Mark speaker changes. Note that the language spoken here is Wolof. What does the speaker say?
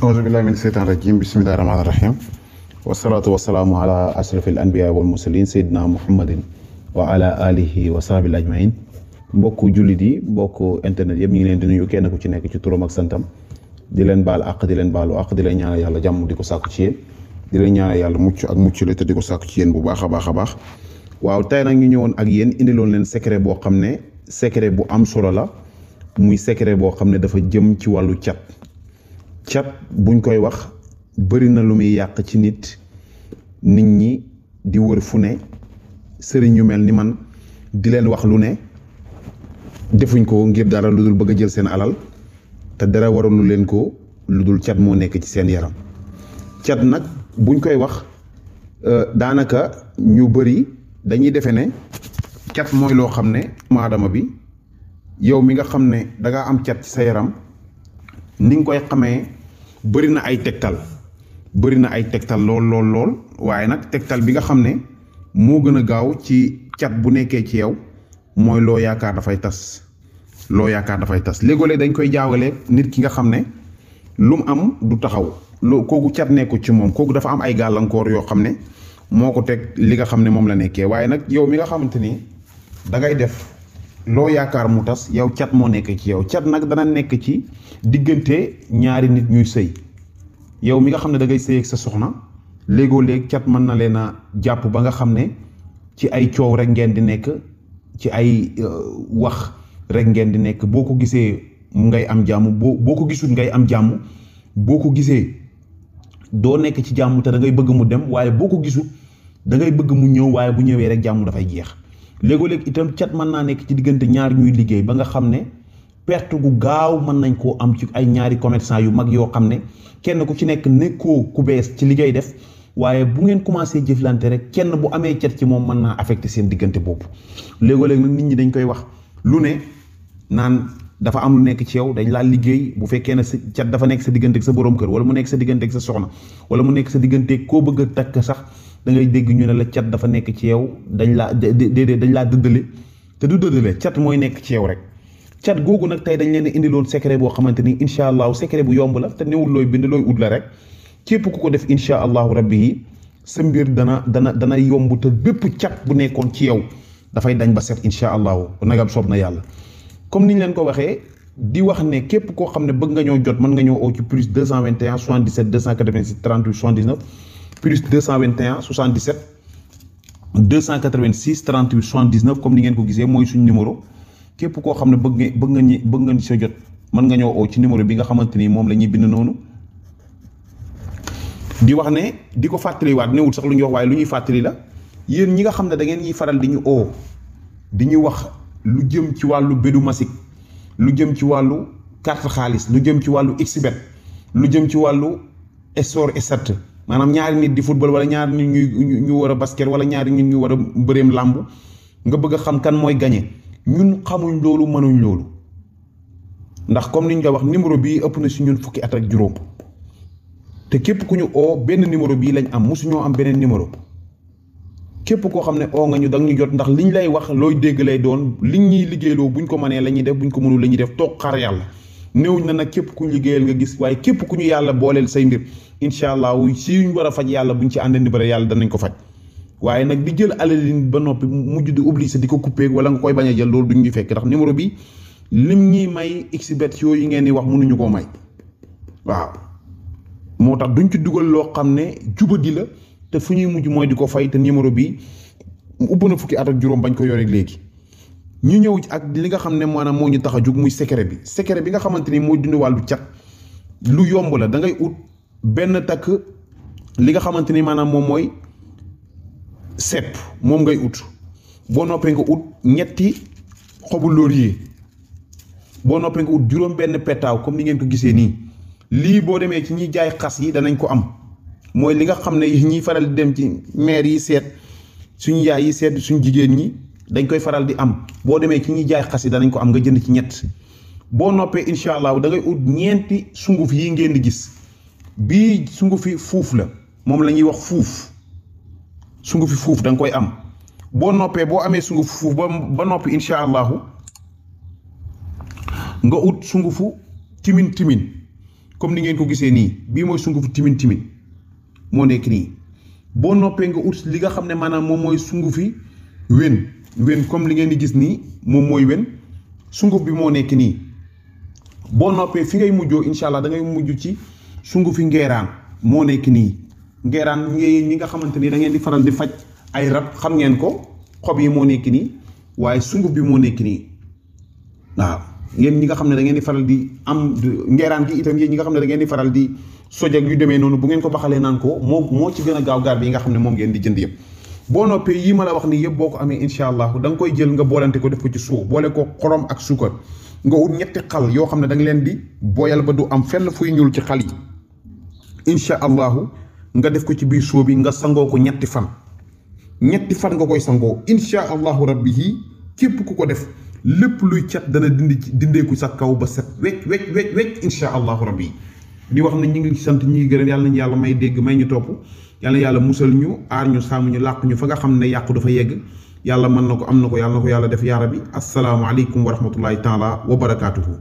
Speaker 1: أعوذ بالله من الشيطان الرجيم بسم الله الرحمن الرحيم والصلاة والسلام على أشرف الأنبياء والمرسلين سيدنا محمد وعلى آله وصحبه أجمعين mbokku jullit yi mbokku internet yëpp ñu ngi leen di nuyu kenn ku ci nekk ci turam ak santam di leen baal àq di leen baalu àq di leen ñaanal yàlla jàmm di ko sàkku ci yéen di leen ñaanal yàlla mucc ak mucc la te di ko sàkku ci yéen bu baax a baax a baax waaw tey nag ñu ñëwoon ak yéen indiloon leen secret boo xam ne secret bu am solo la muy secret boo xam ne dafa jëm ci wàllu cat buñ koy wax bëri na lu muy yàq ci nit ñi di wër fu ne sëriñ yu mel ni man di leen wax lu ne defuñ ko ngir dara lu dul bëgg a jël seen alal te dara waroon lu leen ko lu dul cat moo nekk ci seen yaram cat nag buñ koy wax daanaka ñu bëri dañuy defe ne cat mooy loo xam ne maadama bi yow mi nga xam ne danga am cat ci sa yaram ni nga koy xamee bëri na ay tegtal lool waaye nag tegtal bi nga xam ne moo gën a gaaw ci cat bu nekkee ci yow mooy loo yaakaar dafay tas léegoo-léeg dañ koy jaawale nit ki nga xam ne lu mu am du taxaw kooku cat nekku ci moom kooku dafa am ay gàllankoor yoo xam ne moo ko teg li nga xam ne moom la nekkee waaye nag yow mi nga xamante ni da ngay def loo yaakaar mu tas yow cat moo nekk ci yow cat nag dana nekk ci diggante ñaari nit ñuy sëy yow mi nga xam ne da ngay sëy ak sa soxna léegoo-léeg cat mën na leen a jàpp ba nga xam ne ci ay coow rek ngeen di nekk ci ay wax rek ngeen di nekk boo ko gisee ngay am jàmm boo ko gisul ngay am jàmm boo ko gisee doo nekk ci jàmm te da ngay bëgg mu dem waaye boo ko gisul da ngay bëgg mu ñëw waaye bu ñëwee rek jàmm dafay jeex léegoo-léeg itam cat mën naa nekk ci diggante ñaar ñuy liggéey ba nga xam ne perte gu gaaw mën nañ koo am ci ay ñaari commerçant yu mag yoo xam ne kenn ku ci nekk nekkoo ku bees ci liggéey def waaye bu ngeen commencé jëflante rek kenn bu amee cat ci moom mën naa affecté seen diggante boobu léegoo-léeg nag nit ñi dañ koy wax lu ne naan dafa am lu nekk ci yow dañ laa liggéey bu fekkee ne sa cat dafa nekk sa diggante ak sa borom kër wala mu nekk sa diggante ak sa soxna wala mu nekk sa diggante koo bëgg a takk sax da ngay dégg ñu ne la cat dafa nekk ci yow dañ laa dëddale te du dëddale cat mooy nekk ci yow rek cat googu nag tey dañ leen indiloon secret boo xamante ni incha allahu secret bu yomb la te newul looy bind looy ut la rek képp ku ko def incha allahu rabbi yi sa mbir dana yomb te bépp cat bu nekkoon ci yow dafay dañ ba set incha allahu nagam soob na yàlla comme niñ leen ko waxee di wax ne képp koo xam ne bëgg nga ñoo jot mën nga ñoo oo ci plus 221 77 286 38 79 plus 221 77 286 38 79 comme ni ngeen ko gisee mooy suñu numéro képp koo xam ne bëgg nga sa jot mën nga ñoo oo ci numéro bi nga xamante ni moom la ñuy bind noonu di wax ne di ko fàttaliwaat newul sax lu ñuy wax waaye lu ñuy fàttali la yéen ñi nga xam ne da ngeen ñuy faral di ñu oo di ñu wax lu jëm ci wàllu bédu masik lu jëm ci wàllu carte xaalis lu jëm ci wàllu xbet lu jëm ci wàllu sport stat maanaam ñaari nit di football wala ñaari nit ñu war a basket wala ñaari nit ñu war a bëreem làmb nga bëgg a xam kan mooy gagné ñun xamuñ loolu mënuñ loolu ndax comme niñ ko wax numéro bii ëpp na si ñun fukki at ak juróom te képp ku ñu oo benn numéro bii lañ am mosu ñoo am beneen numéro képp koo xam ne oo nga ñu danga ñu jot ndax liñ lay wax looy dégg lay doon liñ ñuy liggéeyloo buñ ko mënee la ñuy def buñ ko mënul la ñuy def toog xaar yàlla néewuñ na nag képp ku ñu liggéeyal nga gis waaye képp ku ñu yàlla booleel say mbir incha allah si ñu war a faj yàlla buñ ci àndandi bara yàlla danañ ko faj waaye nag di jël alalin ba noppi mujj di obligé di ko coupé wala nga koy bañ a jël loolu duñ ñu fekk ndax numéro bi lim ñuy may xbet yooyu ngeen di wax mënuñu koo may waaw moo tax duñ ci dugal loo xam ne jubadi la te fu ñuy mujj mooy di ko fay te numéro bi upp na fukki at ak juróom bañ ko yore léegi ñu ñëw ak li nga xam ne maanaam moo ñu tax a jóg muy secret bi nga xamante ni mooy dund wàllu cat lu yomb la da ngay ut benn takk li nga xamante ni maanaam moom mooy sepp moom ngay ut boo noppee nga ut ñetti xobu laurier boo noppee nga ut juróom benn petaaw comme ni ngeen ko gisee nii lii boo demee ci ñiy jaay xas yi danañ ko am mooy li nga xam ne ñiy faral di dem ci maire yi seet suñu yaay yi seet suñu jigéen ñi dañ koy faral di am boo demee ci ñiy jaay xas yi danañ ko am nga jënd ci ñett boo noppee incha allah da ngay ut ñeenti sunguf yi ngeen di gis bii sungufi fuuf la moom la ñuy wax fuuf sungufi fuuf da nga koy am boo noppee boo amee sunguf fuuf ba noppi incha allahu nga ut sungufu timin comme ni ngeen ko gisee nii bii mooy sungufu timin timin moo nekk nii. boo noppee nga ut li nga xam ne maanaam moom mooy sungufi wen comme li ngeen di gis nii moom mooy wen sunguf bi moo nekk nii. boo noppee fi ngay mujjoo incha allah da ngay mujj ci sungufi ngeeraan moo nekk nii. ngeeraan ñi nga xamante ni da ngeen di faral di faj ay rab xam ngeen ko xob yi moo nekk nii waaye sunguf bi moo nekk nii waaw. ngeen ñi nga xam ne da ngeen di faral di am ngeeraan gi itam yéen ñi nga xam ne da ngeen di faral di soj ak yu demee noonu bu ngeen ko baxalee naan ko moo ci gën a gaaw gaar bi yi nga xam ne moom ngeen di jënd yëpp. boo noppee yi ma la wax nii yëpp boo ko amee incha allah da nga koy jël nga boolante ko def ko ci suuf boole ko xorom ak suukar nga ut ñetti xal yoo xam ne da nga leen di booyal ba du am fenn fuy ñuul ci xal yi incha allahu nga def ko ci biir soo bi nga sangoo ko ñetti fan nga koy sangoo incha allahu rabbi yi képp ku ko def lépp luy cat dana dindeeku sa kaw ba set wecc incha allahu rabbi di wax na ñi ngi sant ñi gërëm yàlla nañu yàlla may dégg may ñu topp yàlla yàlla musal ñu aar ñu sàmm ñu làq ñu fa nga xam ne yàqu dafa yegg yàlla mën na ko am na ko yàlla na ko yàlla def yaa rabbi assalaamu aleykum wa rahmatullahi taala wa barakaatuhu